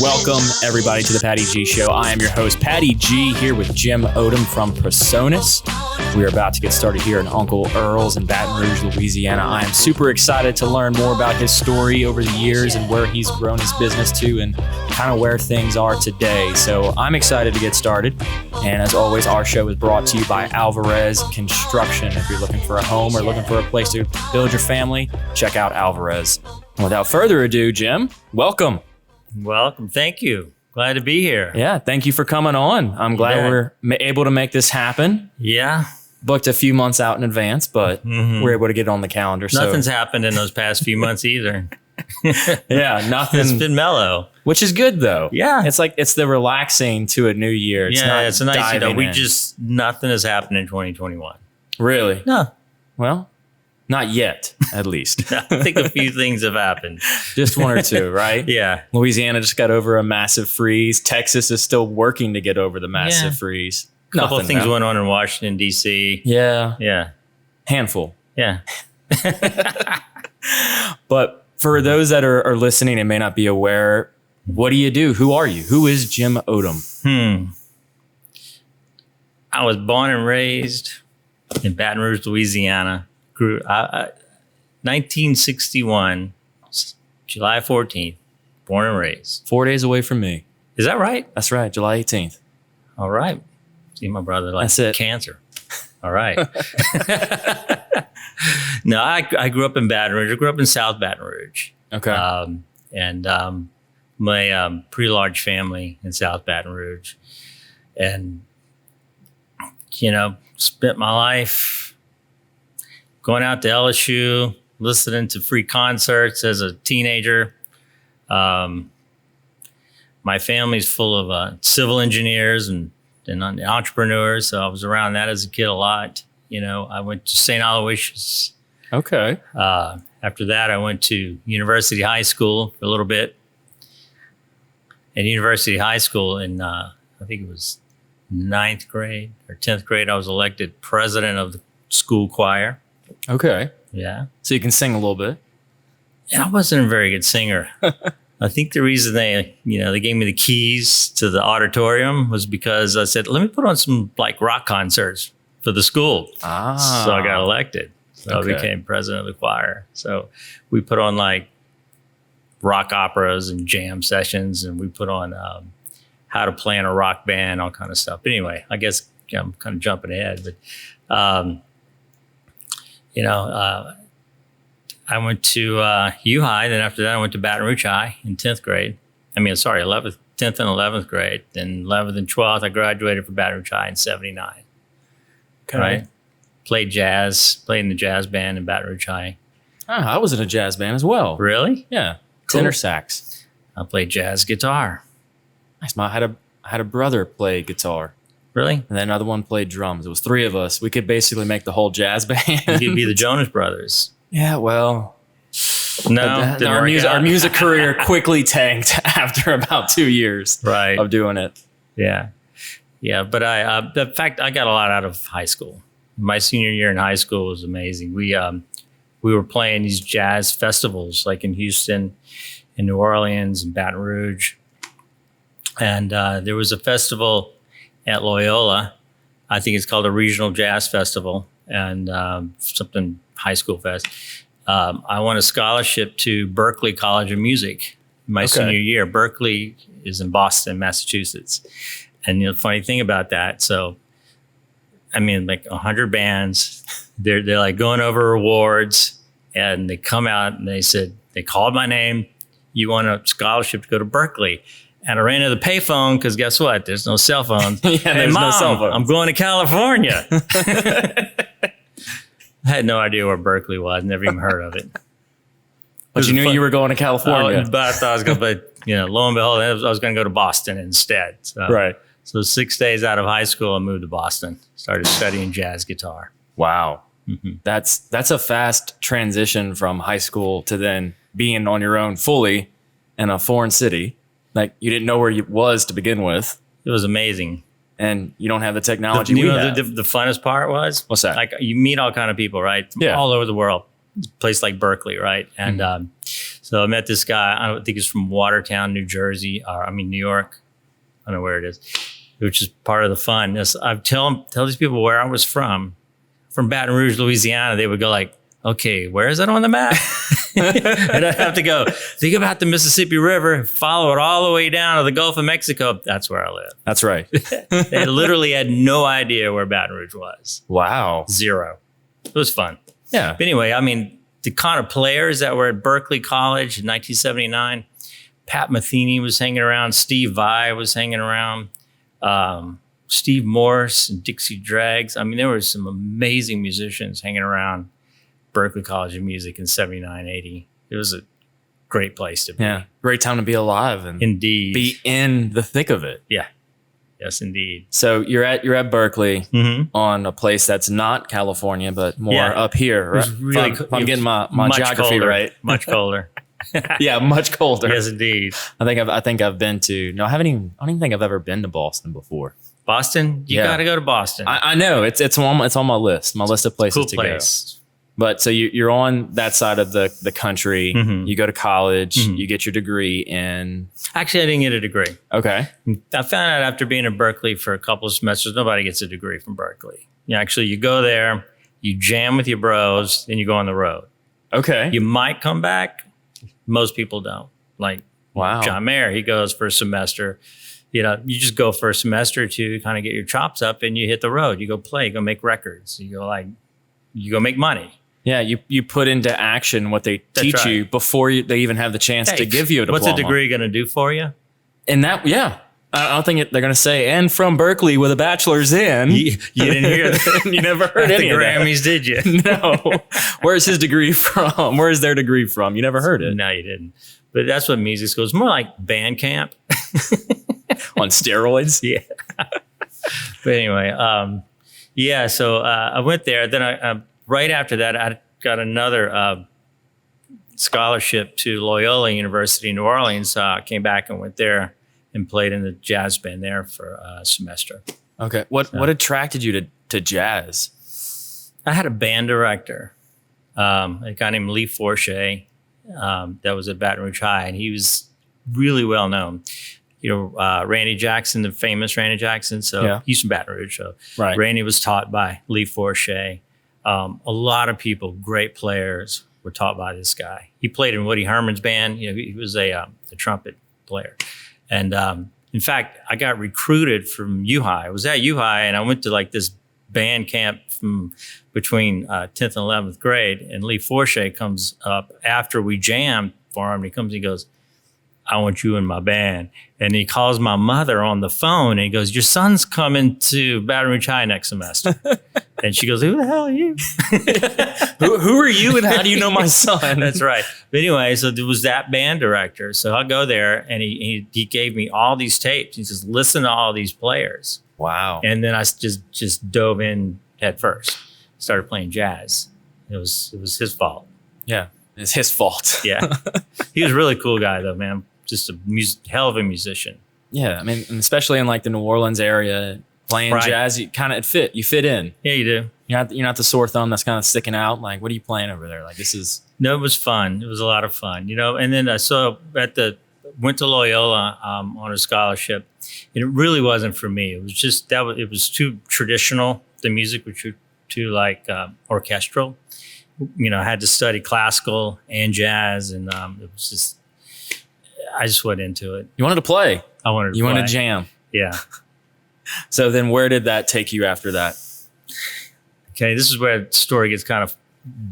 Welcome, everybody, to the Patty G Show. I am your host, Patty G, here with Jim Odom from PreSonus. We are about to get started here in Uncle Earl's in Baton Rouge, Louisiana. I am super excited to learn more about his story over the years and where he's grown his business to and kind of where things are today. So I'm excited to get started. And as always, our show is brought to you by Alvarez Construction. If you're looking for a home or looking for a place to build your family, check out Alvarez. Without further ado, Jim, welcome. Welcome. Thank you. Glad to be here. Yeah, thank you for coming on. I'm glad we're able to make this happen. Yeah. Booked a few months out in advance, but we're able to get it on the calendar. Nothing's happened in those past few months either. Yeah, nothing. It's been mellow. Which is good, though. Yeah. It's like, it's the relaxing to a new year. It's It's a nice, diving in. nothing has happened in 2021. Really? No. Well, not yet, at least. I think a few things have happened. Just one or two, right? Yeah. Louisiana just got over a massive freeze. Texas is still working to get over the massive freeze. A couple of things went on in Washington, D.C. Yeah. Yeah. Handful. Yeah. But for those that are listening and may not be aware, what do you do? Who are you? Who is Jim Odom? I was born and raised in Baton Rouge, Louisiana. Grew 1961, July 14th, born and raised. 4 days away from me. Is that right? That's right, July 18th. All right. See, my brother likes cancer. All right. No, I grew up in Baton Rouge. I grew up in South Baton Rouge. Okay. My pretty large family in South Baton Rouge. And, spent my life going out to LSU, listening to free concerts as a teenager. My family's full of civil engineers and entrepreneurs, so I was around that as a kid a lot. I went to St. Aloysius. Okay. After that, I went to University High School for a little bit. At University High School in, I think it was 9th grade or 10th grade, I was elected president of the school choir. Okay. Yeah. So you can sing a little bit. And I wasn't a very good singer. I think the reason they gave me the keys to the auditorium was because I said, let me put on some rock concerts for the school. So I got elected. So I became president of the choir. So we put on rock operas and jam sessions, and we put on how to play in a rock band, all kind of stuff. But anyway, I guess I'm kind of jumping ahead, but I went to U-High. Then after that, I went to Baton Rouge High in 10th grade. 10th and 11th grade. Then 11th and 12th, I graduated from Baton Rouge High in 79. Okay. Right? Played in the jazz band in Baton Rouge High. I was in a jazz band as well. Really? Yeah. Cool. Tenor sax. I played jazz guitar. Nice. I had a brother play guitar. Really? And then another one played drums. It was three of us. We could basically make the whole jazz band. You could be the Jonas Brothers. Yeah, well, no, our music career quickly tanked after about 2 years of doing it. Yeah. Yeah. But in fact, I got a lot out of high school. My senior year in high school was amazing. We were playing these jazz festivals like in Houston, in New Orleans, and Baton Rouge. And there was a festival at Loyola. I think it's called a Regional Jazz Festival and something high school fest. I won a scholarship to Berklee College of Music my senior year. Berklee is in Boston, Massachusetts. And the funny thing about that, 100 bands, they're going over awards, and they come out and they called my name. You won a scholarship to go to Berklee. And I ran to the payphone because guess what? There's no cell phones. Hey, Mom, no cell phones. I'm going to California. I had no idea where Berklee was. Never even heard of it. But you knew you were going to California. But I thought I was going to, lo and behold, I was going to go to Boston instead. So 6 days out of high school, I moved to Boston. Started studying jazz guitar. Wow. Mm-hmm. That's a fast transition from high school to then being on your own fully in a foreign city. You didn't know where you was to begin with. It was amazing. And you don't have the technology the funnest part was? What's that? You meet all kind of people, right? From all over the world. place like Berkeley, right? And so I met this guy. I don't think he's from Watertown, New Jersey, or New York. I don't know where it is, which is part of the fun. I tell these people where I was from Baton Rouge, Louisiana. They would go like, okay, where is that on the map? And I'd have to go, think about the Mississippi River, follow it all the way down to the Gulf of Mexico. That's where I live. That's right. They literally had no idea where Baton Rouge was. Wow. Zero. It was fun. Yeah. But anyway, the kind of players that were at Berkeley College in 1979, Pat Metheny was hanging around. Steve Vai was hanging around. Steve Morse and Dixie Dregs. There were some amazing musicians hanging around Berkeley College of Music in 79, 80. It was a great place to be. Yeah. Great time to be alive and Indeed. be in the thick of it. Yeah. Yes, indeed. So you're at Berkeley on a place that's not California, but more up here, right? Really, if I'm getting my geography colder, right. Much colder. Yeah, much colder. Yes, indeed. I think I've been to. No, I don't even think I've ever been to Boston before. Boston, you got to go to Boston. I know it's on my list. My list of places cool to place. go. But so you're on that side of the country. You go to college. You get your degree in. Actually, I didn't get a degree. Okay. I found out after being in Berkeley for a couple of semesters, nobody gets a degree from Berkeley. You go there, you jam with your bros, then you go on the road. Okay. You might come back. Most people don't. Like wow. John Mayer, he goes for a semester. You just go for a semester or two, kind of get your chops up, and you hit the road. You go play, you go make records. You go make money. Yeah, you put into action what they teach you before they even have the chance to give you a diploma. What's a degree going to do for you? And that, yeah. I don't think they're going to say, and from Berkeley with a bachelor's in. You didn't hear that. You never heard any the of that. Grammys, did you? No. Where's his degree from? Where's their degree from? You never heard it. No, you didn't. But that's what music school is. More like band camp. On steroids? Yeah. But anyway, so I went there. Then I right after that, I got another scholarship to Loyola University in New Orleans. I came back and went there and played in the jazz band there for a semester. Okay. What attracted you to jazz? I had a band director, a guy named Lee Forshey, that was at Baton Rouge High, and he was really well known. Randy Jackson, the famous Randy Jackson. So he's from Baton Rouge. So right. Randy was taught by Lee Forshey. A lot of people, great players, were taught by this guy. He played in Woody Herman's band. He was a trumpet player. And in fact, I got recruited from U-High. I was at U-High, and I went to like this band camp from between 10th and 11th grade. And Lee Forshey comes up after we jammed for him. He goes, I want you in my band. And he calls my mother on the phone and he goes, your son's coming to Baton Rouge High next semester. And she goes, who the hell are you? who are you and how do you know my son? That's right. But anyway, so there was that band director. So I'll go there and he gave me all these tapes. He says, listen to all these players. Wow. And then I just dove in head first, started playing jazz. It was his fault. Yeah. It's his fault. Yeah. He was a really cool guy though, man. Just a hell of a musician. Yeah, and especially in like the New Orleans area, playing jazz, you fit in. Yeah, you do. You're not the sore thumb that's kind of sticking out. Like, what are you playing over there? Like, this is. No, it was fun. It was a lot of fun, And then went to Loyola on a scholarship, and it really wasn't for me. It was just it was too traditional. The music was too like orchestral. I had to study classical and jazz, and it was just. I just went into it. You wanted to play. I wanted to play. You wanted to jam. Yeah. So then where did that take you after that? Okay, this is where the story gets kind of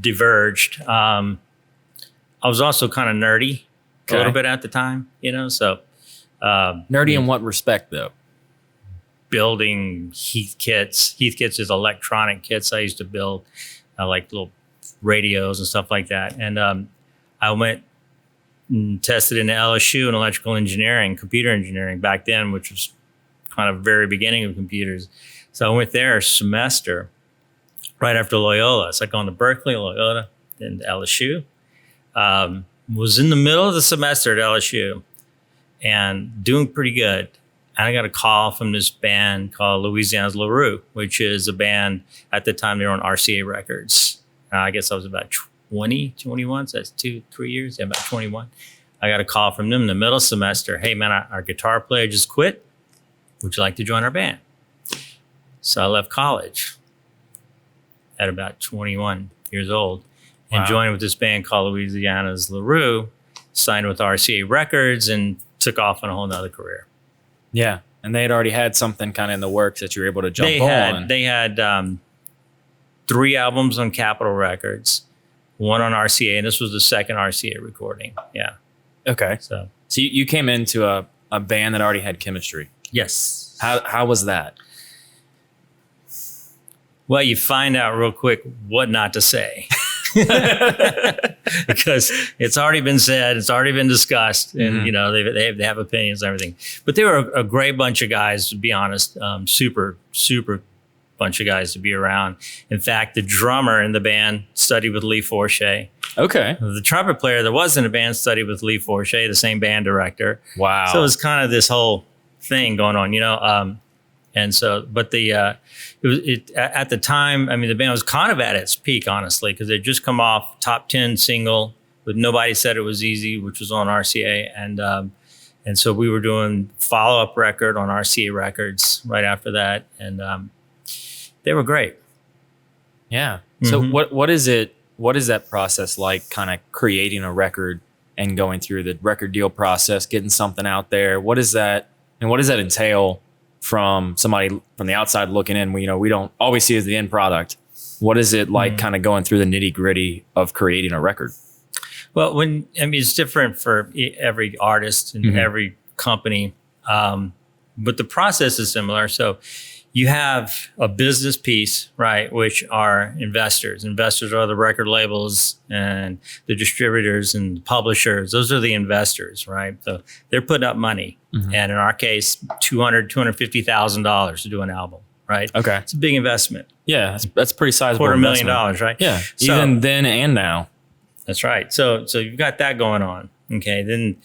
diverged. I was also kind of nerdy a little bit at the time, so. Nerdy in what respect, though? Building Heath kits. Heath kits is electronic kits I used to build, like little radios and stuff like that. And I went and tested in LSU in electrical engineering, computer engineering back then, which was kind of very beginning of computers. So I went there a semester right after Loyola. So I gone to Berkeley, Loyola, then to LSU. Was in the middle of the semester at LSU and doing pretty good. And I got a call from this band called Louisiana's LaRue, which is a band at the time they were on RCA Records. I guess I was about 21, so that's 2-3 years, yeah, about 21. I got a call from them in the middle semester. Hey, man, our guitar player just quit. Would you like to join our band? So I left college at about 21 years old and joined with this band called Louisiana's LaRue, signed with RCA Records, and took off on a whole nother career. Yeah. And they had already had something kind of in the works that you were able to jump on. They had 3 albums on Capitol Records, 1 on RCA, and this was the second RCA recording. Yeah. Okay. So you came into a band that already had chemistry. Yes. How was that? Well, you find out real quick what not to say. Because it's already been said, it's already been discussed, and they have opinions and everything. But they were a great bunch of guys, to be honest. Super bunch of guys to be around. In fact, the drummer in the band studied with Lee Forshey. Okay. The trumpet player that was in the band studied with Lee Forshey, the same band director. Wow. So it was kind of this whole thing going on, and so, but at the time, I mean, the band was kind of at its peak, honestly, because they'd just come off top 10 single with Nobody Said It Was Easy, which was on RCA. And so we were doing follow-up record on RCA Records right after that. And they were great. Yeah. So what is that process like, kind of creating a record and going through the record deal process, getting something out there? What does that entail from somebody from the outside looking in? We don't always see as the end product. What is it like kind of going through the nitty gritty of creating a record? Well, it's different for every artist and every company. But the process is similar. So you have a business piece, right, which are investors. Investors are the record labels and the distributors and the publishers. Those are the investors, right? So they're putting up money. And in our case, $250,000 to do an album, right? Okay. It's a big investment. Yeah, that's pretty sizable. $250,000, right? Yeah, so, even then and now. That's right. So you've got that going on. Okay, then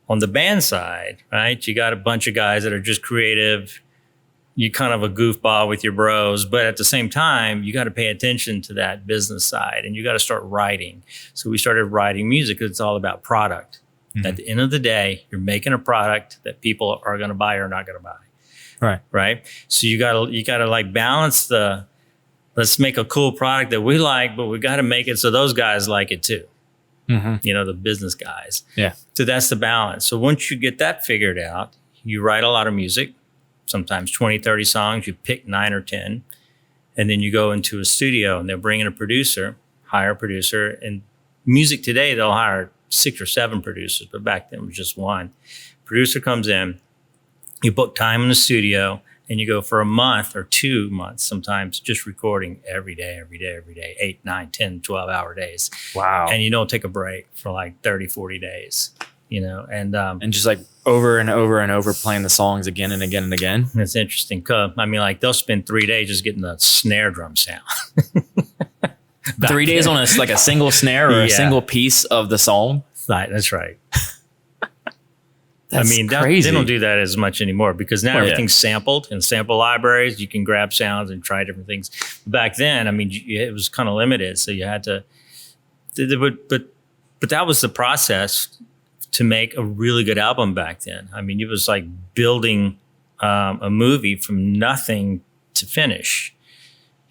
on the band side, right, you got a bunch of guys that are just creative. You kind of a goofball with your bros, but at the same time, you got to pay attention to that business side, and you got to start writing. So we started writing music because it's all about product. At the end of the day, you're making a product that people are going to buy or not going to buy. Right. Right. So you gotta like balance let's make a cool product that we like, but we got to make it so those guys like it too. The business guys. Yeah. So that's the balance. So once you get that figured out, you write a lot of music, sometimes 20, 30 songs, you pick 9 or 10, and then you go into a studio and they'll bring in hire a producer. And music today, they'll hire 6 or 7 producers, but back then it was just one. Producer comes in, you book time in the studio, and you go for a month or 2 months, sometimes just recording every day, 8, 9, 10, 12-hour days. Wow. And you don't take a break for like 30, 40 days, and just like over and over and over playing the songs again and again and again. It's interesting. I mean, like they'll spend 3 days just getting the snare drum sound. 3 days on a single snare or a single piece of the song. Right, that's right. That's crazy. They don't do that as much anymore because now everything's sampled in sample libraries. You can grab sounds and try different things. Back then, I mean, it was kind of limited, so you had to. But that was the process to make a really good album back then. I mean, it was like building a movie from nothing to finish.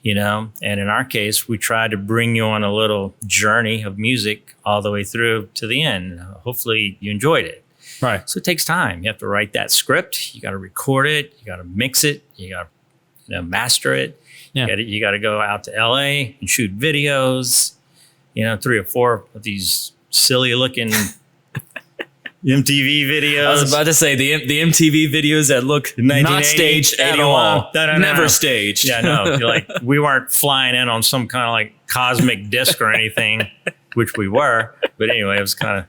And in our case, we tried to bring you on a little journey of music all the way through to the end. Hopefully you enjoyed it. Right. So it takes time. You have to write that script. You got to record it. You got to mix it. You got to master it. Yeah. You got to go out to LA and shoot videos, 3 or 4 of these silly looking MTV videos. I was about to say the MTV videos that look not staged at all. Never staged. Yeah, no. We weren't flying in on some kind of like cosmic disc or anything, which we were. But anyway, it was kind of.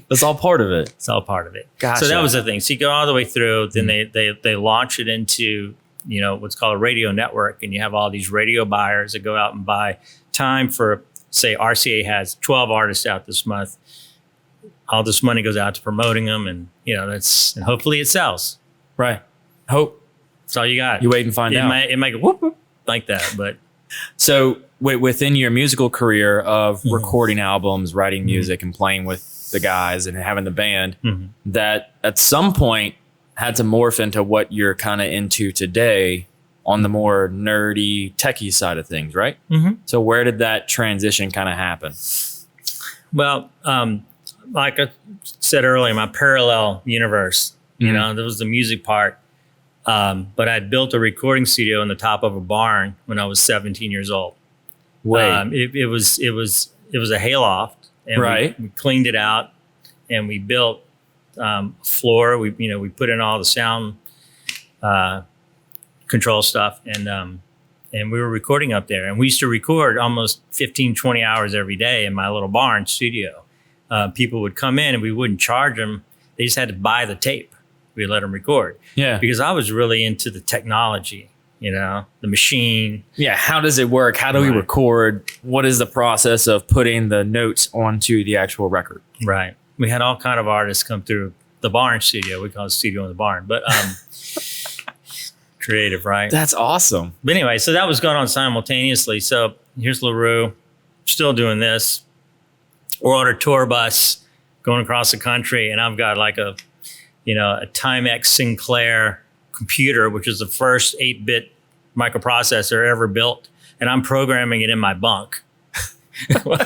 It's all part of it. It's all part of it. Gotcha. So that was the thing. So you go all the way through. Then they launch it into what's called a radio network, and you have all these radio buyers that go out and buy time for. Say RCA has 12 artists out this month. All this money goes out to promoting them, and and hopefully it sells. Right. Hope. That's all you got. You wait and find out. It might go whoop, whoop like that, but So within your musical career of recording albums, writing music, and playing with the guys and having the band, that at some point had to morph into what you're kind of into today on the more nerdy, techie side of things, right? So where did that transition kind of happen? Well, like I said earlier, my parallel universe, you know, there was the music part. But I'd built a recording studio in the top of a barn when I was 17 years old. It was a hayloft, and we cleaned it out, and we built a floor. We put in all the sound control stuff, and we were recording up there. And we used to record almost 15, 20 hours every day in my little barn studio. People would come in, and we wouldn't charge them. They just had to buy the tape. We let them record. Yeah. Because I was really into the technology, you know, the machine. Yeah. How does it work? How do we record? What is the process of putting the notes onto the actual record? Right. We had all kind of artists come through the barn studio. We call it studio in the barn, but creative, right? That's awesome. But anyway, so that was going on simultaneously. So here's LaRue, still doing this. We're on a tour bus going across the country, and I've got like a Timex Sinclair computer, which is the first 8-bit microprocessor ever built. And I'm programming it in my bunk while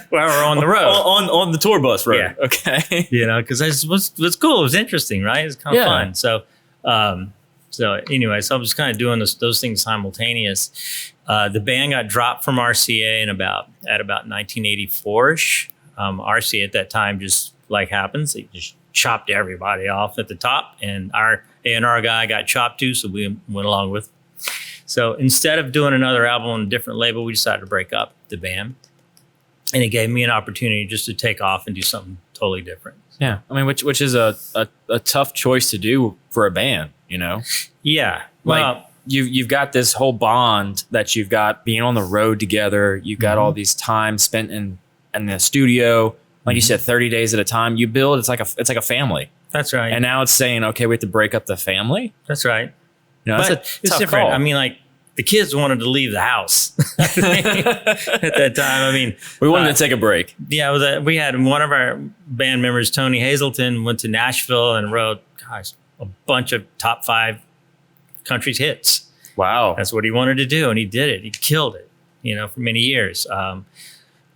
we're on the road. On the tour bus road. Yeah. Okay. You know, because it was cool. It was interesting, right? It's kind of fun. So anyway, so I was kind of doing those things simultaneous. The band got dropped from RCA at about 1984-ish. RCA at that time, just like happens, they just chopped everybody off at the top, and our A&R guy got chopped too, so we went along with. So instead of doing another album on a different label, we decided to break up the band, and it gave me an opportunity just to take off and do something totally different. Yeah, I mean, which is a tough choice to do for a band, you know? Yeah, like you've got this whole bond that you've got being on the road together. You've got all these time spent in the studio. Like you said, 30 days at a time. You build, it's like a family. That's right. And now it's saying, okay, we have to break up the family. That's right. You know, it's different. Call. I mean, like the kids wanted to leave the house at that time. I mean, we wanted to take a break. Yeah, we had one of our band members, Tony Hazelton, went to Nashville and wrote, a bunch of top 5 country's hits. Wow. That's what he wanted to do, and he did it. He killed it, for many years.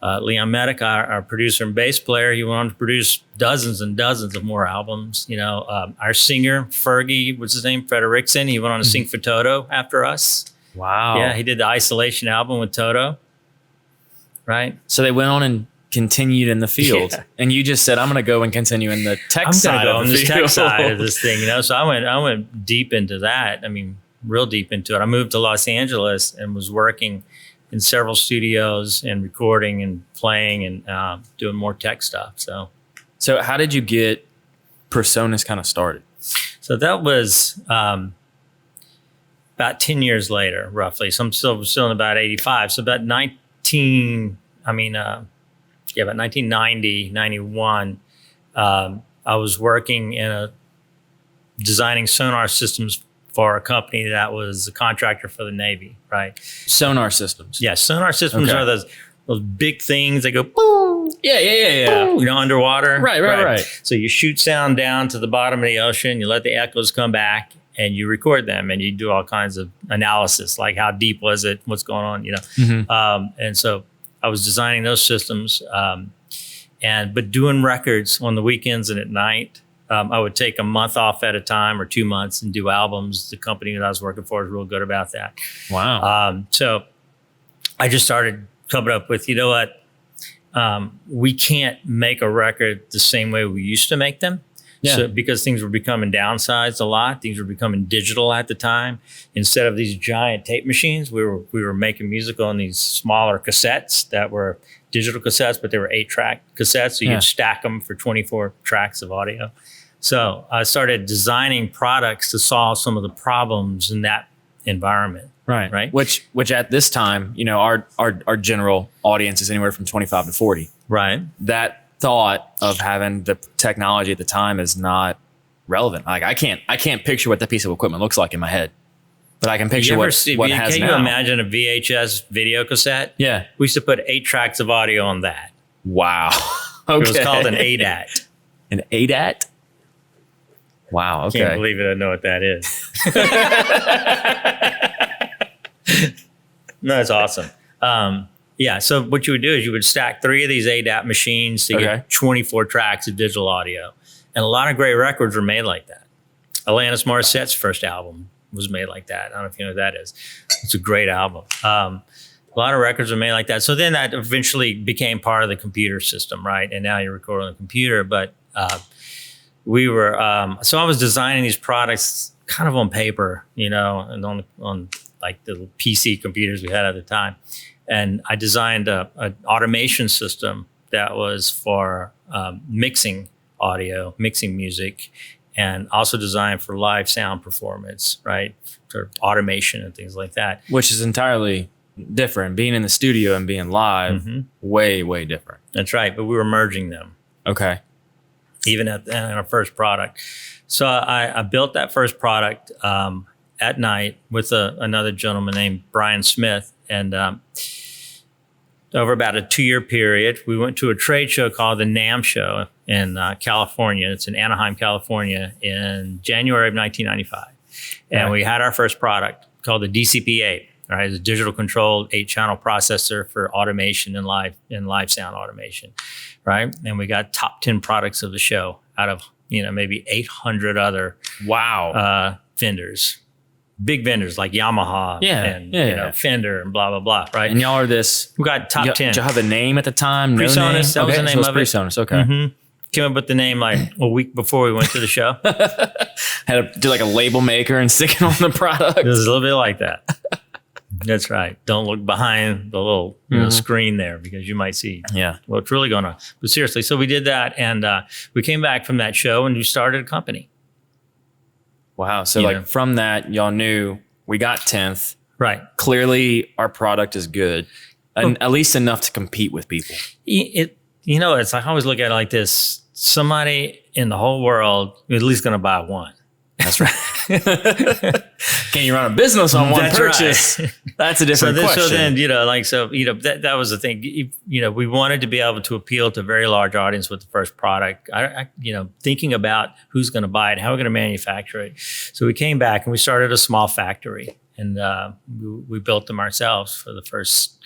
Leon Medic, our producer and bass player, he went on to produce dozens and dozens of more albums. Our singer, Fergie, what's his name? Frederickson, he went on to sing for Toto after us. Wow. Yeah, he did the Isolation album with Toto. Right. So they went on and continued in the field. Yeah. And you just said, I'm going to go and continue in the tech side of the tech side of this thing, So I went deep into that. I mean, real deep into it. I moved to Los Angeles and was working in several studios and recording and playing and doing more tech stuff. So how did you get PreSonus kind of started? So that was about 10 years later, roughly. So I'm still in about 85. So about 1990, 91, I was working designing sonar systems for a company that was a contractor for the Navy, right? Sonar systems. Yeah, sonar systems are those big things that go boom. Yeah. Boom, underwater. Right. So you shoot sound down to the bottom of the ocean, you let the echoes come back, and you record them, and you do all kinds of analysis, like how deep was it, what's going on, And so I was designing those systems, but doing records on the weekends and at night. I would take a month off at a time or 2 months and do albums. The company that I was working for was real good about that. Wow. So I just started coming up with, we can't make a record the same way we used to make them. Yeah. So because things were becoming downsized a lot, things were becoming digital at the time. Instead of these giant tape machines, we were making music on these smaller cassettes that were digital cassettes, but they were 8-track cassettes. So you could stack them for 24 tracks of audio. So I started designing products to solve some of the problems in that environment. Right. Which at this time, our general audience is anywhere from 25 to 40. Right. That thought of having the technology at the time is not relevant. Like I can't picture what that piece of equipment looks like in my head. But I can picture what has can now. you imagine a VHS video cassette? Yeah. We used to put 8 tracks of audio on that. Wow. Okay. It was called an ADAT. An ADAT? Wow. Okay. Can't believe it. I know what that is. No, that's awesome. Yeah. So what you would do is you would stack 3 of these ADAT machines to get 24 tracks of digital audio. And a lot of great records were made like that. Alanis Morissette's first album was made like that. I don't know if you know what that is. It's a great album. A lot of records were made like that. So then that eventually became part of the computer system, right? And now you record on the computer. But we were, so I was designing these products kind of on paper, you know, and on like the PC computers we had at the time. And I designed an automation system that was for mixing audio, mixing music, and also designed for live sound performance, right? For automation and things like that. Which is entirely different. Being in the studio and being live, way, way different. That's right. But we were merging them. Okay. Even in our first product. So I built that first product at night with another gentleman named Brian Smith. And over about a 2-year period, we went to a trade show called the NAMM Show in California. It's in Anaheim, California, in January of 1995. And we had our first product called the DCP-8. Right, it's a digital controlled 8-channel processor for automation and live sound automation, right? And we got top 10 products of the show out of maybe 800 other vendors. Big vendors like Yamaha and Fender and blah, blah, blah, right? And y'all are this... We got top 10. Did y'all have a name at the time? PreSonus, that was the name of it. PreSonus, okay. Came up with the name like a week before we went to the show. Had to do like a label maker and stick it on the product. It was a little bit like that. That's right. Don't look behind the little screen there because you might see what's really going on. But seriously, so we did that and we came back from that show and we started a company. Wow. So from that, y'all knew we got 10th. Right. Clearly our product is good and at least enough to compete with people. It's like I always look at it like this. Somebody in the whole world is at least going to buy one. That's right. Can you run a business on one purchase? Right. That's a different question. So then, that was the thing. We wanted to be able to appeal to a very large audience with the first product. Thinking about who's going to buy it, how we're going to manufacture it. So we came back and we started a small factory, and we built them ourselves for the first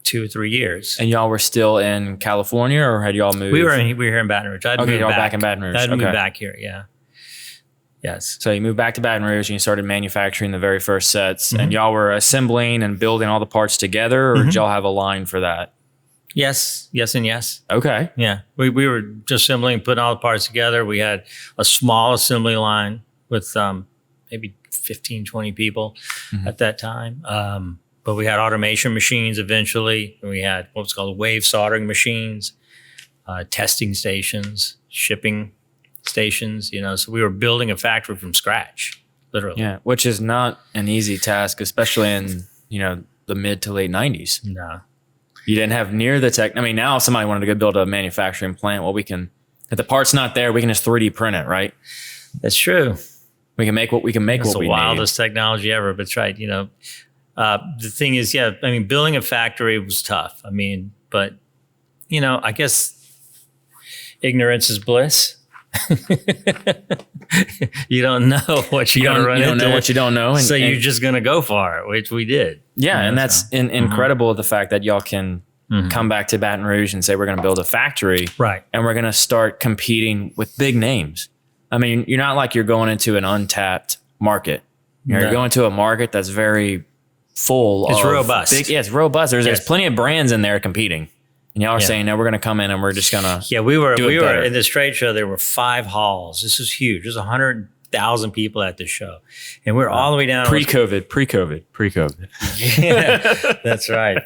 2 or 3 years. And y'all were still in California, or had y'all moved? We were here in Baton Rouge. Y'all back in Baton Rouge. I'd moved back here. Yeah. Yes. So you moved back to Baton Rouge and you started manufacturing the very first sets, and y'all were assembling and building all the parts together, or did y'all have a line for that? Yes, and yes. Okay. Yeah. We were just assembling, putting all the parts together. We had a small assembly line with maybe 15, 20 people at that time. But we had automation machines eventually. We had what was called wave soldering machines, testing stations, shipping stations, so we were building a factory from scratch, literally. Yeah, which is not an easy task, especially in, the mid to late 90s. No. You didn't have near the tech. I mean, now if somebody wanted to go build a manufacturing plant, well, if the part's not there, we can just 3D print it, right? That's true. We can make what we can make. That's what we the wildest technology ever, but it's right. The thing is, building a factory was tough. But, I guess ignorance is bliss. You don't know what you're going to run into. You don't know what you don't know. So you're just going to go for it, which we did. Yeah, and that's incredible, the fact that y'all can come back to Baton Rouge and say, we're going to build a factory. Right. And we're going to start competing with big names. You're not like you're going into an untapped market. You're going to a market that's very full. It's robust. It's robust. There's plenty of brands in there competing. And y'all are saying, no, we're going to come in and we're just going to we were in this trade show. There were 5 halls. This was huge. There's 100,000 people at this show. And we're all the way down. Pre-COVID. Yeah, that's right.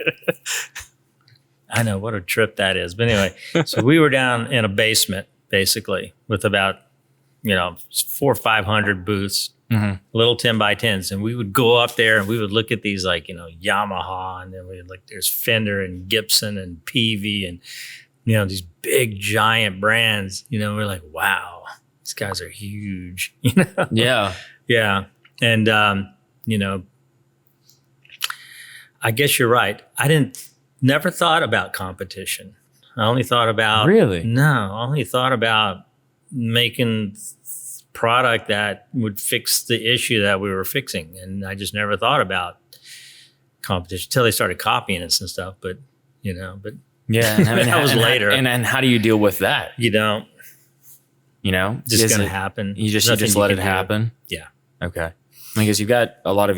I know what a trip that is. But anyway, so we were down in a basement, basically, with about, 400 or 500 booths. Little 10 by 10s, and we would go up there and we would look at these Yamaha, and then we would look, there's Fender and Gibson and Peavey and these big giant brands. We're like, wow, these guys are huge. Yeah And I guess you're right. Never thought about competition. I only thought about Really? No, I only thought about making product that would fix the issue that we were fixing, and I just never thought about competition until they started copying us and stuff. But yeah, and I mean, that was later. And how do you deal with that? You don't. Just going to happen. You just let it happen. Yeah. Okay. Because you've got a lot of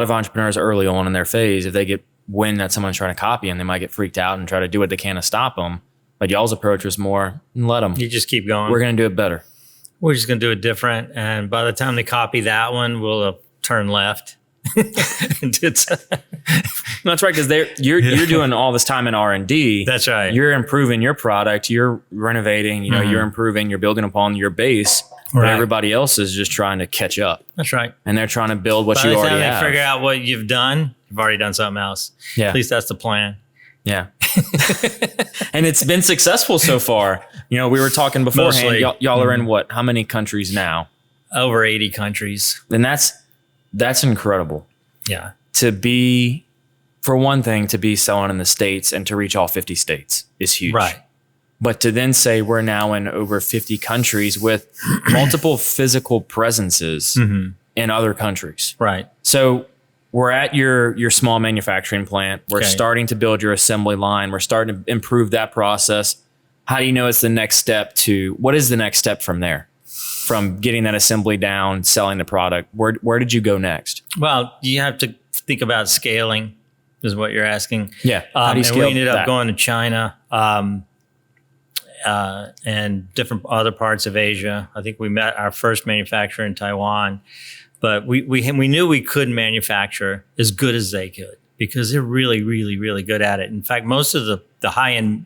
entrepreneurs early on in their phase. If they get wind that someone's trying to copy them, they might get freaked out and try to do what they can to stop them. But y'all's approach was more, let them. You just keep going. We're going to do it better. We're just going to do it different. And by the time they copy that one, we'll turn left. That's right, because you're doing all this time in R&D. That's right. You're improving your product. You're renovating. You're improving. You're building upon your base. But everybody else is just trying to catch up. That's right. And they're trying to build what you already have. By the time they figure out what you've done, you've already done something else. Yeah. At least that's the plan. Yeah. And it's been successful so far. We were talking beforehand. Y'all are in what? How many countries now? Over 80 countries. And that's incredible. Yeah. For one thing, to be selling in the States and to reach all 50 states is huge. Right. But to then say we're now in over 50 countries with multiple physical presences in other countries. Right. So we're at your small manufacturing plant. We're starting to build your assembly line. We're starting to improve that process. How do you know it's the next step what is the next step from there? From getting that assembly down, selling the product, where did you go next? Well, you have to think about scaling, is what you're asking. Yeah. How do you scale and we ended up going to China and different other parts of Asia. I think we met our first manufacturer in Taiwan, but we knew we could manufacture as good as they could because they're really, really, really good at it. In fact, most of the high-end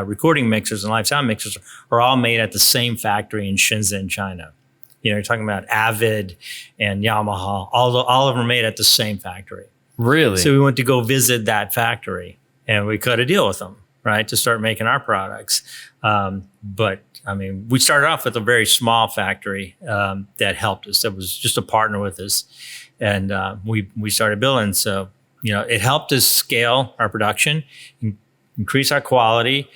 recording mixers and live sound mixers are all made at the same factory in Shenzhen, China. You're talking about Avid and Yamaha. All of them are made at the same factory. Really? So we went to go visit that factory and we cut a deal with them, right, to start making our products. But I mean, we started off with a very small factory that helped us. That was just a partner with us, and we started building. So it helped us scale our production, increase our quality,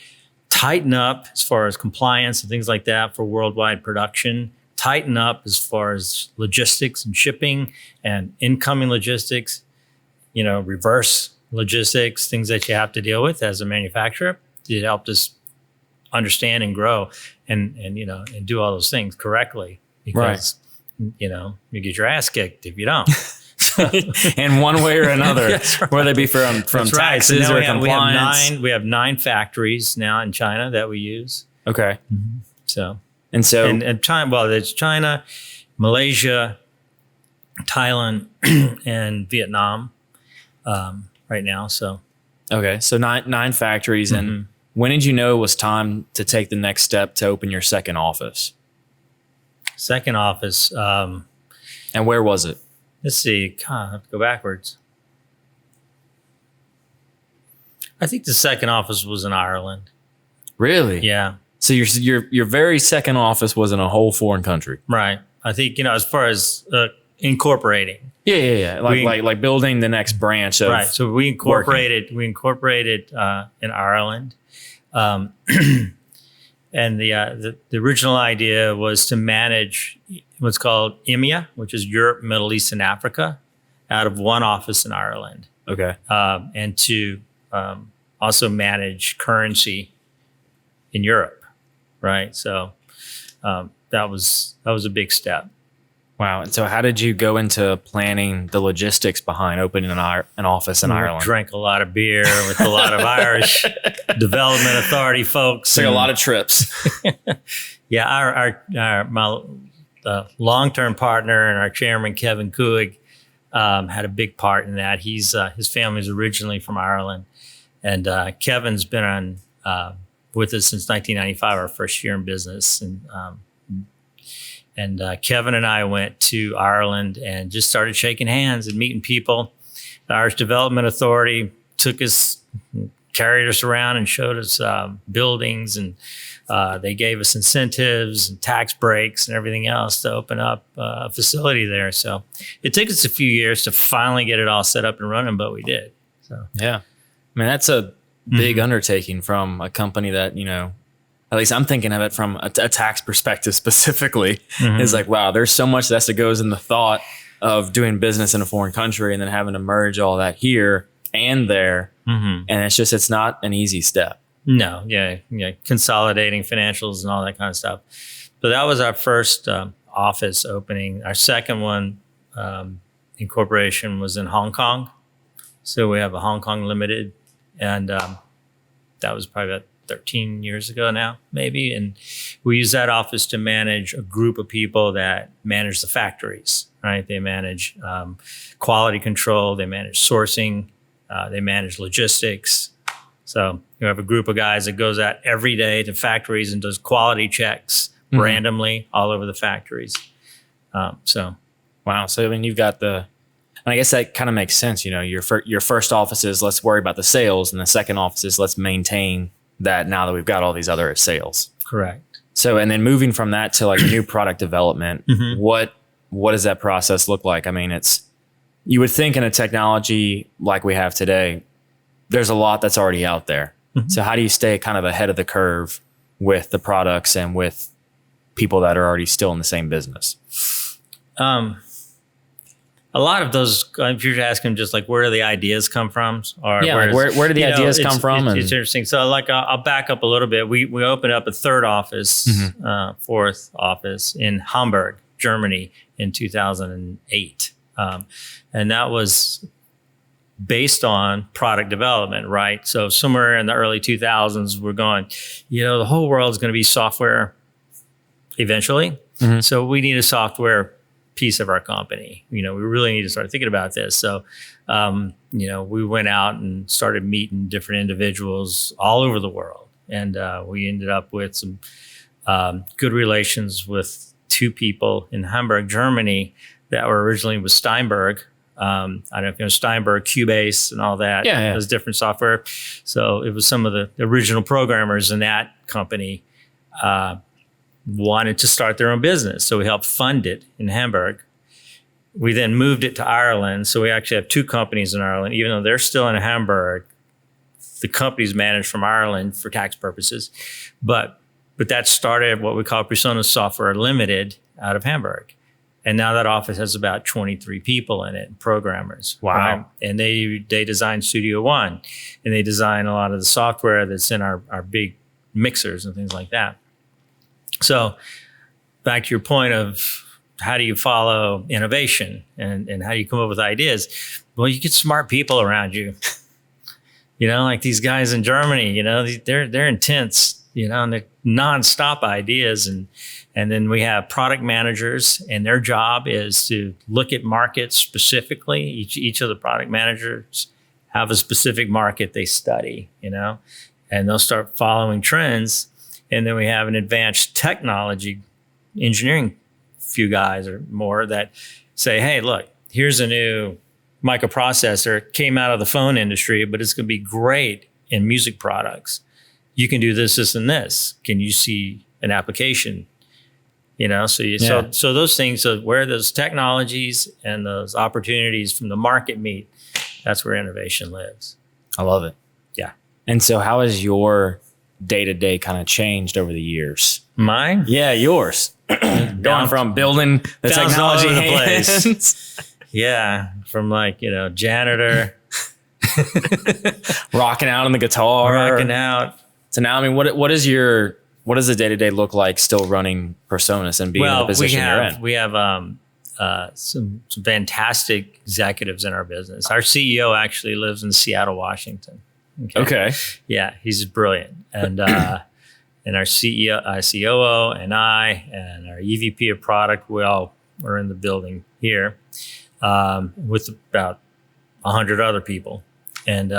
tighten up as far as compliance and things like that for worldwide production, tighten up as far as logistics and shipping and incoming logistics, reverse logistics, things that you have to deal with as a manufacturer. It helped us understand and grow and do all those things correctly because, you get your ass kicked if you don't. In one way or another, right. Whether it be from taxes or compliance. We have 9 factories now in China that we use. Okay. Mm-hmm. So China, well, there's China, Malaysia, Thailand, and Vietnam right now. So okay, so nine factories. And when did you know it was time to take the next step to open your second office? Second office. And where was it? Let's see. I have to go backwards. I think the second office was in Ireland. Really? Yeah. So your very second office was in a whole foreign country. Right. I think as far as incorporating. Yeah. Like building the next branch of right. So we incorporated in Ireland, and the original idea was to manage what's called EMEA, which is Europe, Middle East, and Africa, out of one office in Ireland. Okay. And to also manage currency in Europe. Right. So that was a big step. Wow. And so how did you go into planning the logistics behind opening an office in Ireland? Drank a lot of beer with a lot of Irish Development Authority folks. Took a lot of trips. Yeah. My long-term partner and our chairman, Kevin Kuig, had a big part in that. His family's originally from Ireland. And Kevin's been on with us since 1995, our first year in business. And Kevin and I went to Ireland and just started shaking hands and meeting people. The Irish Development Authority took us carried us around and showed us buildings, and they gave us incentives and tax breaks and everything else to open up a facility there. So it took us a few years to finally get it all set up and running, but we did. So yeah, I mean, that's a big undertaking from a company that, at least I'm thinking of it from a tax perspective specifically. It's like, wow, there's so much that goes in the thought of doing business in a foreign country and then having to merge all that here and there. And it's not an easy step. No, yeah, consolidating financials and all that kind of stuff. But that was our first office opening. Our second one, incorporation, was in Hong Kong. So we have a Hong Kong Limited, and that was probably about 13 years ago now, maybe. And we use that office to manage a group of people that manage the factories, right? They manage quality control, they manage sourcing, they manage logistics. So you have a group of guys that goes out every day to factories and does quality checks randomly all over the factories. Wow. So I mean, you've got and I guess that kind of makes sense. Your first office is, let's worry about the sales, and the second office is, let's maintain that now that we've got all these other sales. Correct. So, and then moving from that to like new product development, what does that process look like? I mean, you would think in a technology like we have today, there's a lot that's already out there. So how do you stay kind of ahead of the curve with the products and with people that are already still in the same business? A lot of those, if you're asking just like, where do the ideas come from? Or where do the ideas come from? It's interesting. So like, I'll back up a little bit. We opened up a third office, fourth office in Hamburg, Germany in 2008. And that was based on product development, right? So somewhere in the early 2000s, we're going, the whole world's going to be software eventually. So we need a software piece of our company. We really need to start thinking about this. So, we went out and started meeting different individuals all over the world. And we ended up with some good relations with two people in Hamburg, Germany, that were originally with Steinberg. I don't know if you know Steinberg, Cubase and all that. Yeah. Those different software. So it was some of the original programmers in that company wanted to start their own business. So we helped fund it in Hamburg. We then moved it to Ireland. So we actually have two companies in Ireland. Even though they're still in Hamburg, the company's managed from Ireland for tax purposes. But that started what we call PreSonus Software Limited out of Hamburg. And now that office has about 23 people in it, programmers. Wow. Right? And they design Studio One, and they design a lot of the software that's in our big mixers and things like that. So back to your point of how do you follow innovation and how do you come up with ideas? Well, you get smart people around you. Like these guys in Germany, they're intense, and they're nonstop ideas. And then we have product managers, and their job is to look at markets specifically. Each of the product managers have a specific market they study, and they'll start following trends. And then we have an advanced technology engineering few guys or more that say, hey, look, here's a new microprocessor, came out of the phone industry, but it's going to be great in music products. You can do this, this, and this. Can you see an application? So those things, so where those technologies and those opportunities from the market meet, that's where innovation lives. I love it. Yeah. And so how has your day-to-day kind of changed over the years? Mine? Yeah, yours. Going from building the technology all over the hands. place. Yeah, from janitor, rocking out on the guitar, rocking out. So now, I mean, what does the day-to-day look like still running PreSonus and being in the position you're in? We have some fantastic executives in our business. Our CEO actually lives in Seattle, Washington. Okay. Yeah, he's brilliant. And and our CEO, COO, and I, and our EVP of product, we all are in the building here with about 100 other people. And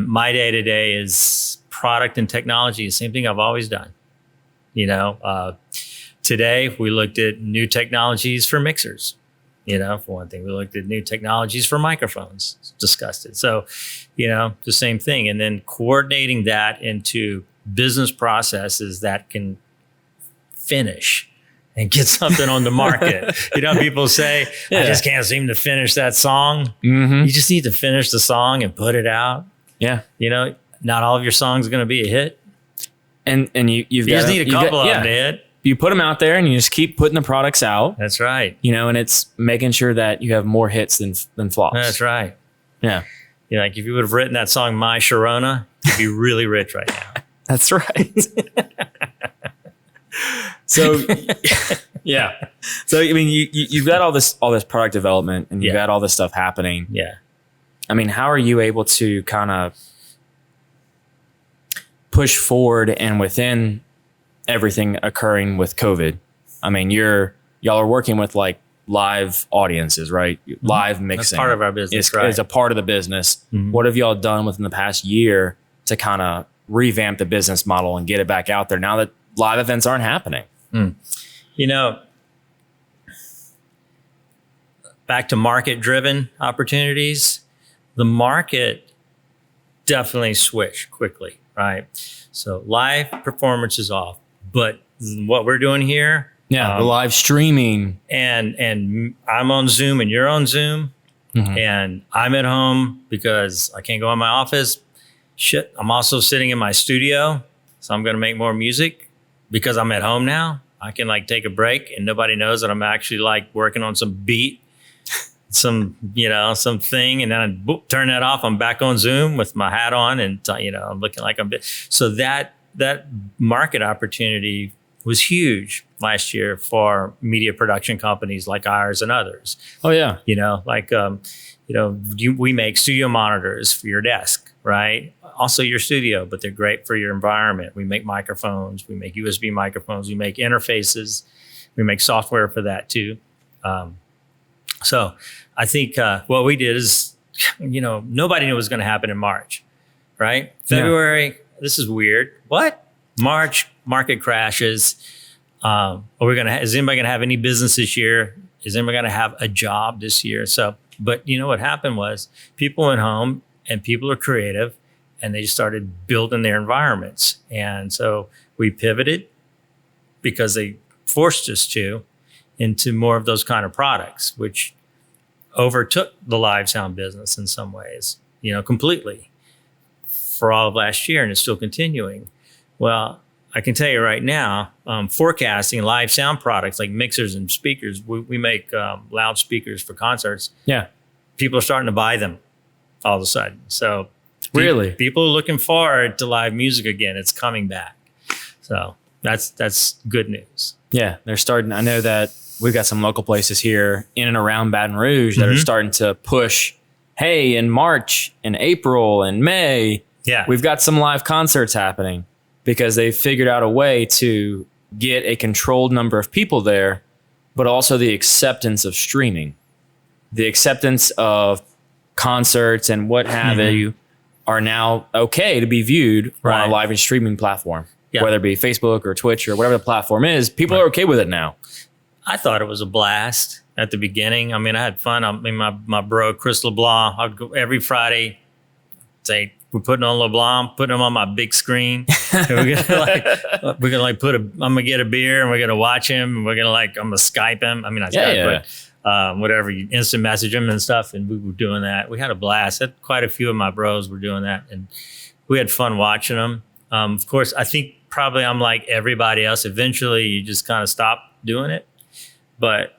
my day to day is product and technology, the same thing I've always done. Today we looked at new technologies for mixers. For one thing. We looked at new technologies for microphones, discussed it. So, the same thing. And then coordinating that into business processes that can finish and get something on the market. People say, I just can't seem to finish that song. Mm-hmm. You just need to finish the song and put it out. Yeah. Not all of your songs are going to be a hit. And you just need a couple of them to hit. You put them out there and you just keep putting the products out. That's right. And it's making sure that you have more hits than flops. That's right. Yeah. Like if you would have written that song, My Sharona, you'd be really rich right now. That's right. So, yeah. So, you've got all this product development and you've got all this stuff happening. Yeah. How are you able to kind of push forward and within everything occurring with COVID? Y'all are working with like live audiences, right? Mm-hmm. Live mixing. That's part of our business, right? Is a part of the business. Mm-hmm. What have y'all done within the past year to kind of revamp the business model and get it back out there now that live events aren't happening? Back to market-driven opportunities, the market definitely switched quickly, right? So live performance is off, but what we're doing here, the live streaming, and I'm on Zoom and you're on Zoom, mm-hmm. and I'm at home because I can't go in my office. Shit, I'm also sitting in my studio, so I'm going to make more music because I'm at home now. I can like take a break and nobody knows that I'm actually like working on some beat, some thing, and then I turn that off. I'm back on Zoom with my hat on, and I'm looking like so that market opportunity was huge last year for media production companies like ours and others. Oh yeah. We make studio monitors for your desk, right? Also your studio, but they're great for your environment. We make microphones, we make USB microphones, we make interfaces, we make software for that too. So I think what we did is, nobody knew what was going to happen in March, right? February, This is weird. What? March, market crashes. Is anybody going to have any business this year? Is anybody going to have a job this year? But what happened was people went home and people are creative and they just started building their environments. And so we pivoted because they forced us to into more of those kind of products, which overtook the live sound business in some ways, completely for all of last year, and it's still continuing. Well, I can tell you right now, forecasting live sound products like mixers and speakers, we make loudspeakers for concerts. Yeah. People are starting to buy them all of a sudden. So really, people are looking forward to live music again. It's coming back. So that's good news. Yeah. They're starting. I know that we've got some local places here in and around Baton Rouge that mm-hmm. are starting to push, hey, in March and April and May, we've got some live concerts happening, because they've figured out a way to get a controlled number of people there, but also the acceptance of streaming, the acceptance of concerts and what have mm-hmm. you are now okay to be viewed on a live and streaming platform, whether it be Facebook or Twitch or whatever the platform is. People are okay with it now. I thought it was a blast at the beginning. I had fun. My bro, Chris LeBlanc, I'd go every Friday, say, we're putting on LeBlanc, putting him on my big screen. And we're gonna I'm gonna get a beer and we're gonna watch him. And I'm gonna Skype him. Whatever, you instant message him and stuff. And we were doing that. We had a blast. Quite a few of my bros were doing that, and we had fun watching them. Of course, I think probably I'm like everybody else. Eventually, you just kind of stop doing it, but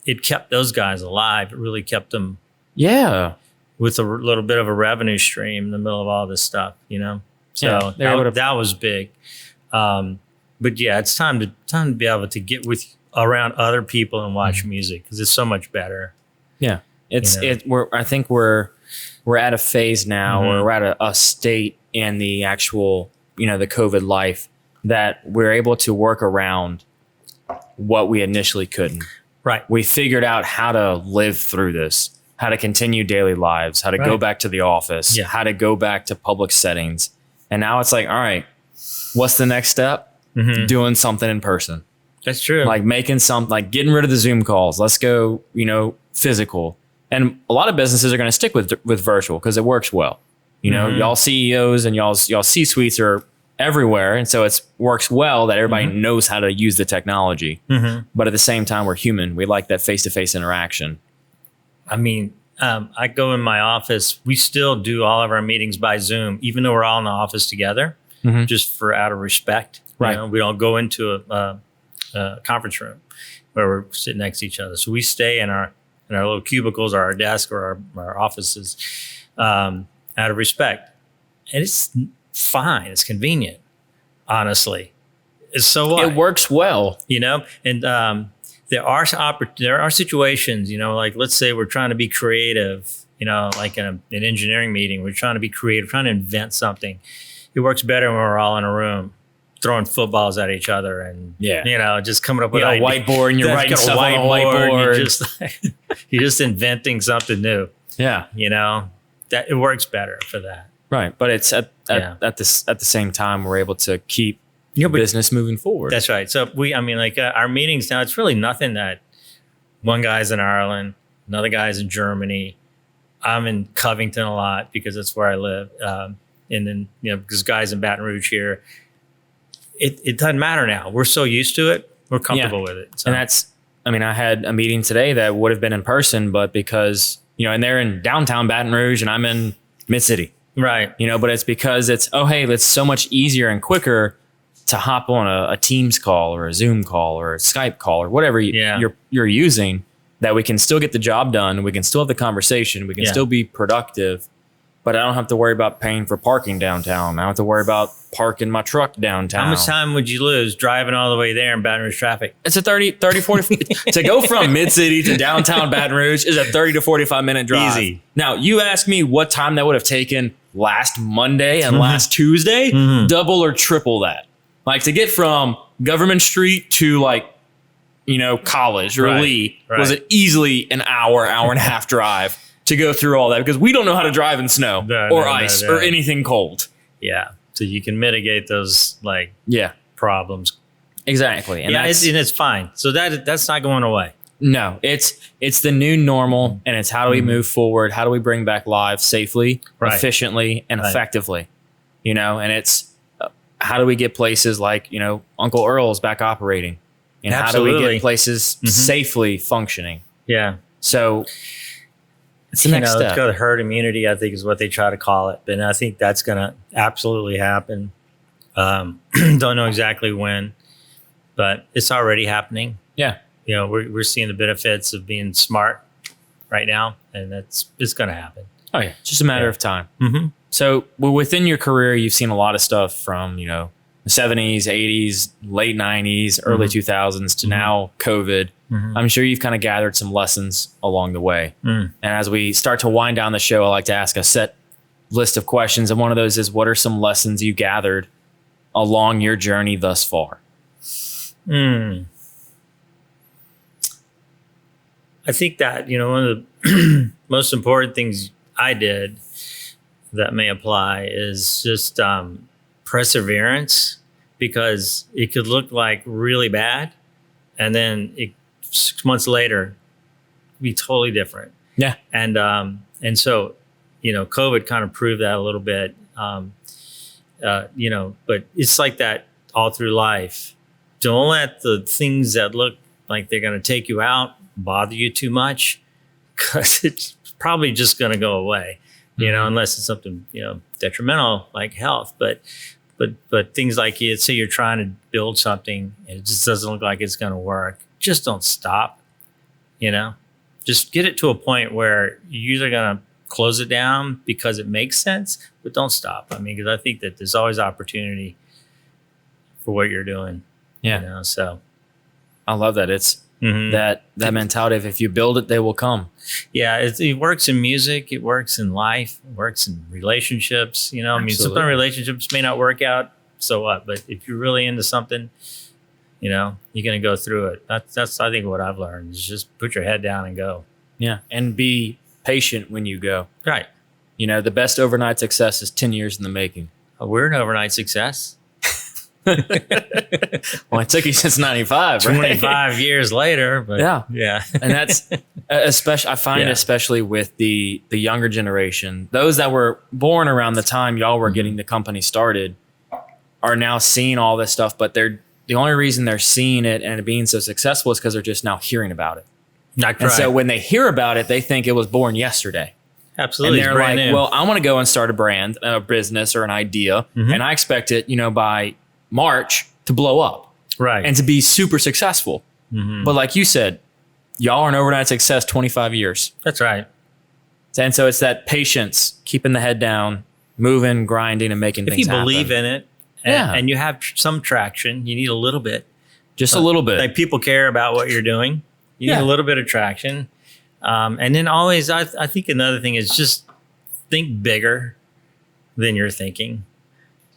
it kept those guys alive. It really kept them. Yeah. With a little bit of a revenue stream in the middle of all this stuff, So that was big. But yeah, it's time to be able to get around other people and watch mm-hmm. music, because it's so much better. Yeah, I think we're at a phase now, mm-hmm. or we're at a state in the actual, the COVID life, that we're able to work around what we initially couldn't. Right. We figured out how to live through this, how to continue daily lives, how to go back to the office, how to go back to public settings. And now it's like, all right, what's the next step? Mm-hmm. Doing something in person. That's true. Like making getting rid of the Zoom calls. Let's go, physical. And a lot of businesses are going to stick with virtual because it works well. You know, y'all CEOs and y'all C-suites are everywhere. And so it works well that everybody knows how to use the technology. But at the same time, we're human. We like that face-to-face interaction. I mean, I go in my office. We still do all of our meetings by Zoom, even though we're all in the office together, just for out of respect. Right. You know, we don't go into a conference room where we're sitting next to each other. So we stay in our little cubicles or our desk or our offices out of respect. And it's fine. It's convenient, honestly. So what? It works well. You know, and there are situations, you know, like let's say we're trying to be creative, you know, like in an engineering meeting, we're trying to be creative, trying to invent something. It works better when we're all in a room throwing footballs at each other and, you know, just coming up with a whiteboard and you're writing stuff on a whiteboard. You're just inventing something new. Yeah. You know, that it works better for that. Right. But it's at the same time, we're able to keep business moving forward. That's right. So our meetings now, it's really nothing that one guy's in Ireland, another guy's in Germany. I'm in Covington a lot because that's where I live. And then, you know, because guys in Baton Rouge here, it doesn't matter now. We're so used to it. We're comfortable with it. So. And I had a meeting today that would have been in person, but because, you know, and they're in downtown Baton Rouge and I'm in Mid-City. Right. You know, but it's because it's so much easier and quicker to hop on a Teams call or a Zoom call or a Skype call or whatever you're using, that we can still get the job done. We can still have the conversation. We can still be productive, but I don't have to worry about paying for parking downtown. I don't have to worry about parking my truck downtown. How much time would you lose driving all the way there in Baton Rouge traffic? It's a 40 to go from Mid-City to downtown Baton Rouge is a 30 to 45 minute drive. Easy. Now, you ask me what time that would have taken last Monday and last Tuesday, double or triple that. Like to get from Government Street to like, you know, College or Lee was it easily an hour and a half drive to go through all that because we don't know how to drive in snow or ice or anything cold. Yeah. So you can mitigate those problems. Exactly. And it's fine. So that's not going away. No, it's the new normal, and it's how do we move forward? How do we bring back lives safely, efficiently, and effectively? You know, and it's how do we get places like, you know, Uncle Earl's back operating? And how do we get places safely functioning? Yeah. So it's the next step. It's got herd immunity, I think is what they try to call it. And I think that's going to absolutely happen. Don't know exactly when, but it's already happening. Yeah. You know, we're seeing the benefits of being smart right now, and it's going to happen. Oh, yeah. Just a matter of time. So within your career, you've seen a lot of stuff from, you know, the 70s, 80s, late 90s, early 2000s to now COVID. I'm sure you've kind of gathered some lessons along the way. And as we start to wind down the show, I like to ask a set list of questions. And one of those is, what are some lessons you gathered along your journey thus far? I think that, you know, one of the most important things I did that may apply is just perseverance, because it could look like really bad and then 6 months later be totally different. Yeah. And so, you know, COVID kind of proved that a little bit, you know, but it's like that all through life. Don't let the things that look like they're going to take you out bother you too much, because it's probably just going to go away, you know, unless it's something, you know, detrimental like health. But things like, say you're trying to build something and it just doesn't look like it's going to work. Just don't stop, you know, just get it to a point where you're either going to close it down because it makes sense, but don't stop. I mean, because I think that there's always opportunity for what you're doing. Yeah. You know, so I love that. It's that mentality of if you build it, they will come. Yeah. It works in music. It works in life. It works in relationships. You know, I mean, sometimes relationships may not work out. So what? But if you're really into something, you know, you're going to go through it. That's, I think, what I've learned is just put your head down and go. Yeah. And be patient when you go. Right. You know, the best overnight success is 10 years in the making. We're an overnight success. Well, it took you since 95, right? 25 years later, but yeah. And that's especially, I find especially with the younger generation, those that were born around the time y'all were getting the company started are now seeing all this stuff, but the only reason they're seeing it and it being so successful is because they're just now hearing about it. And so when they hear about it, they think it was born yesterday. Absolutely. And they're like, well, I want to go and start a brand, a business or an idea. And I expect it, by March to blow up. Right. And to be super successful. But like you said, y'all are an overnight success 25 years. That's right. And so it's that patience, keeping the head down, moving, grinding, and making things happen. If you believe in it and you have some traction, you need a little bit. Just a little bit. Like people care about what you're doing. You need a little bit of traction. And then always, I think another thing is just think bigger than you're thinking.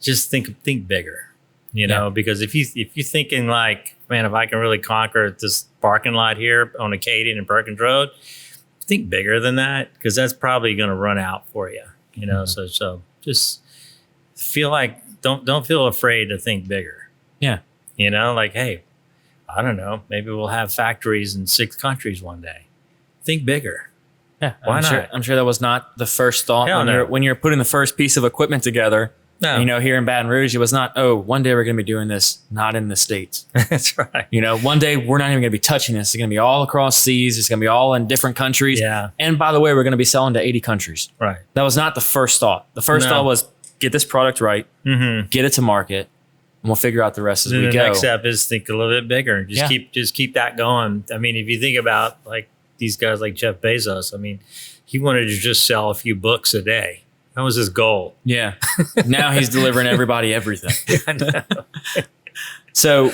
Just think bigger. Because if you're thinking like, man, if I can really conquer this parking lot here on Acadian and Perkins Road, think bigger than that, because that's probably going to run out for you. So just feel like don't feel afraid to think bigger. Yeah. Like, hey, I don't know, maybe we'll have factories in 6 countries one day. Think bigger. Yeah. Why not? I'm sure that was not the first thought when you're putting the first piece of equipment together. No. Here in Baton Rouge, it was not, one day we're going to be doing this, not in the States. That's right. One day we're not even going to be touching this. It's going to be all across seas. It's going to be all in different countries. Yeah. And by the way, we're going to be selling to 80 countries. Right. That was not the first thought. The first thought was get this product right, get it to market, and we'll figure out the rest as we go. The next step is think a little bit bigger. Just keep that going. I mean, if you think about like these guys like Jeff Bezos, I mean, he wanted to just sell a few books a day. That was his goal. Yeah. Now he's delivering everybody everything. I know. So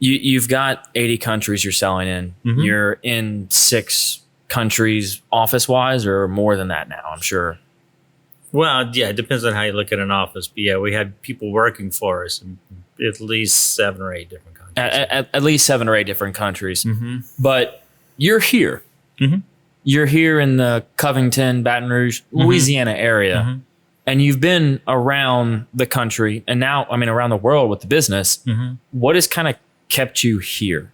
you've got 80 countries you're selling in. You're in 6 countries office-wise, or more than that now, I'm sure. Well, yeah, it depends on how you look at an office. But yeah, we had people working for us in at least 7 or 8 different countries. At least 7 or 8 different countries. But you're here. You're here in the Covington, Baton Rouge, Louisiana area. And you've been around the country and now, around the world with the business. What has kind of kept you here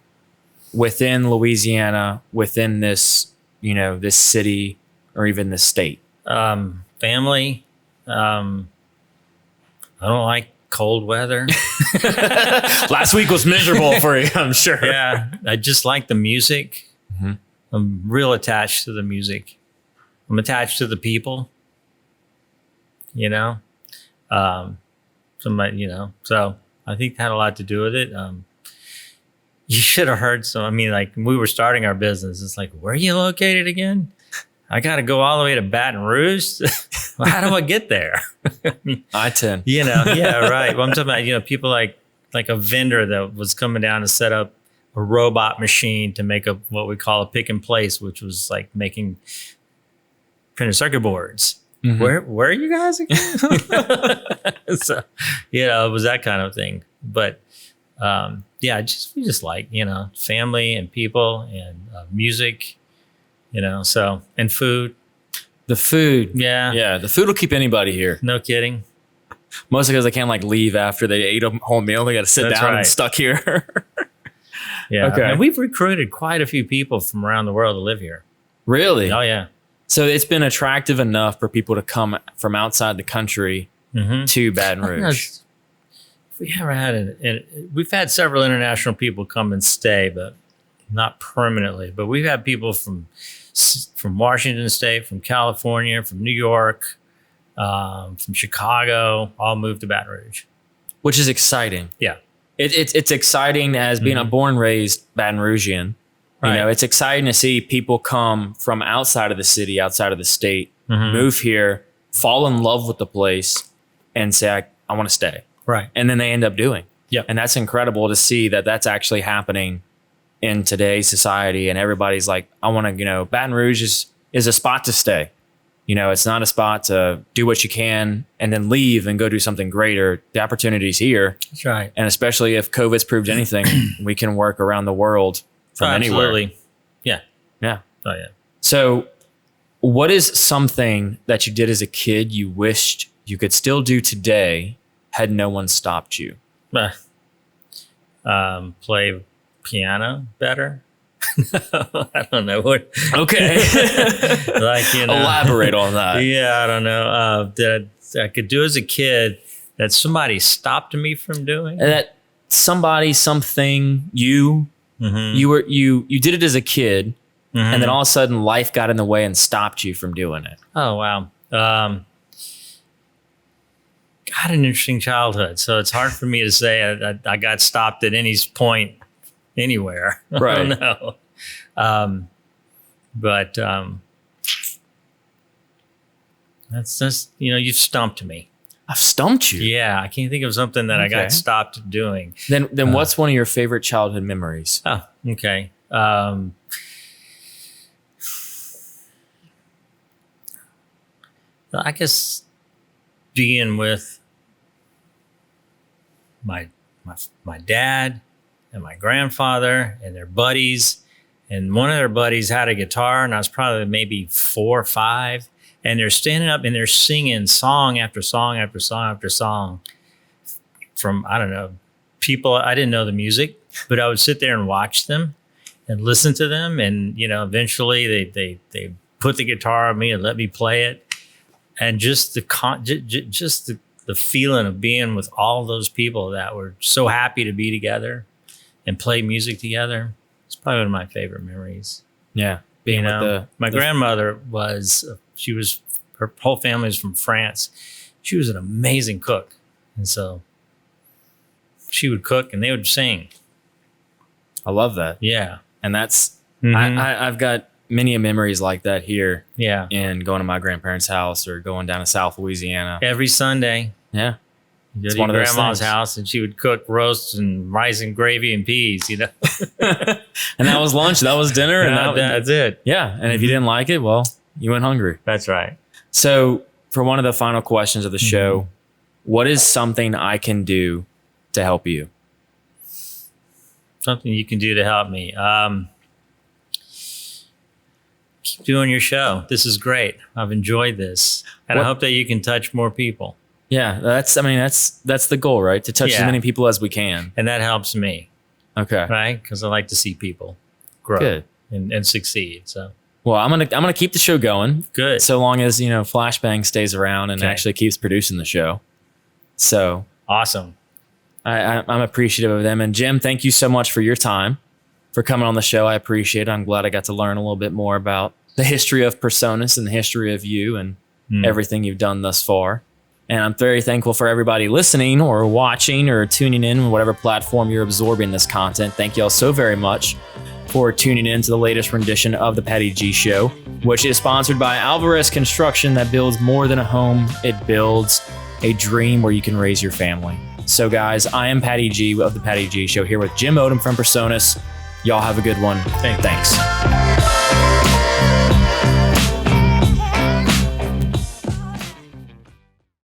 within Louisiana, within this, this city or even this state? Family. I don't like cold weather. Last week was miserable for you, I'm sure. Yeah. I just like the music. I'm real attached to the music. I'm attached to the people, so I think that had a lot to do with it. You should have heard like when we were starting our business, it's like, where are you located again? I got to go all the way to Baton Rouge. Well, how do I get there? I-10. Yeah, right. Well, I'm talking about, people like a vendor that was coming down to set up a robot machine to make what we call a pick and place, which was like making printed circuit boards. Where are you guys again? So, it was that kind of thing. But we just like, family and people and music, and food. The food. Yeah. Yeah. The food will keep anybody here. No kidding. Mostly because they can't leave after they ate a whole meal. They got to sit down and stuck here. Yeah. Okay. And we've recruited quite a few people from around the world to live here. Really? Oh, yeah. So it's been attractive enough for people to come from outside the country to Baton Rouge. We've had several international people come and stay, but not permanently. But we've had people from Washington State, from California, from New York, from Chicago, all moved to Baton Rouge. Which is exciting. Yeah. It's exciting as being a born and raised Baton Rougean. Right. It's exciting to see people come from outside of the city, outside of the state, move here, fall in love with the place, and say, I want to stay. Right. And then they end up doing. Yeah. And that's incredible to see that that's actually happening in today's society. And everybody's like, I want to, Baton Rouge is a spot to stay. It's not a spot to do what you can and then leave and go do something greater. The opportunity's here. That's right. And especially if COVID's proved anything, we can work around the world from anywhere. Absolutely. Yeah. Yeah. Oh, yeah. So what is something that you did as a kid you wished you could still do today had no one stopped you? Play piano better. I don't know what. Okay. Like, Elaborate on that. Yeah, I don't know. That I could do as a kid that somebody stopped me from doing. That somebody, something, you did it as a kid, and then all of a sudden life got in the way and stopped you from doing it. Oh, wow. Got an interesting childhood, so it's hard for me to say I got stopped at any point anywhere. Right. I don't know. But that's just, you've stumped me. I've stumped you. Yeah, I can't think of something that I got stopped doing. Then what's one of your favorite childhood memories? Oh, okay. I guess being with my dad and my grandfather and their buddies, and one of their buddies had a guitar, and I was probably maybe 4 or 5, and they're standing up and they're singing song after song after song after song from, I don't know, people. I didn't know the music, but I would sit there and watch them and listen to them, and eventually they put the guitar on me and let me play it, and just the feeling of being with all those people that were so happy to be together and play music together. It's probably one of my favorite memories. Yeah. My grandmother her whole family was from France. She was an amazing cook. And so she would cook and they would sing. I love that. Yeah. And that's, I've got many memories like that here. Yeah. And going to my grandparents' house or going down to South Louisiana. Every Sunday. Yeah. It's one of grandma's house, and she would cook roasts and rice and gravy and peas, And that was lunch, that was dinner, and that's it. Yeah, and if you didn't like it, well, you went hungry. That's right. So, for one of the final questions of the show, what is something I can do to help you? Something you can do to help me. Keep doing your show. This is great. I've enjoyed this, and I hope that you can touch more people. Yeah, that's the goal, right? To touch as many people as we can. And that helps me. Okay. Right? Because I like to see people grow and succeed. So well, I'm gonna keep the show going. Good. So long as, Flashbang stays around and actually keeps producing the show. So awesome. I'm appreciative of them. And Jim, thank you so much for your time, for coming on the show. I appreciate it. I'm glad I got to learn a little bit more about the history of PreSonus and the history of you and everything you've done thus far. And I'm very thankful for everybody listening or watching or tuning in, whatever platform you're absorbing this content. Thank you all so very much for tuning in to the latest rendition of The Patty G Show, which is sponsored by Alvarez Construction, that builds more than a home. It builds a dream where you can raise your family. So guys, I am Patty G of The Patty G Show, here with Jim Odom from PreSonus. Y'all have a good one. Thanks.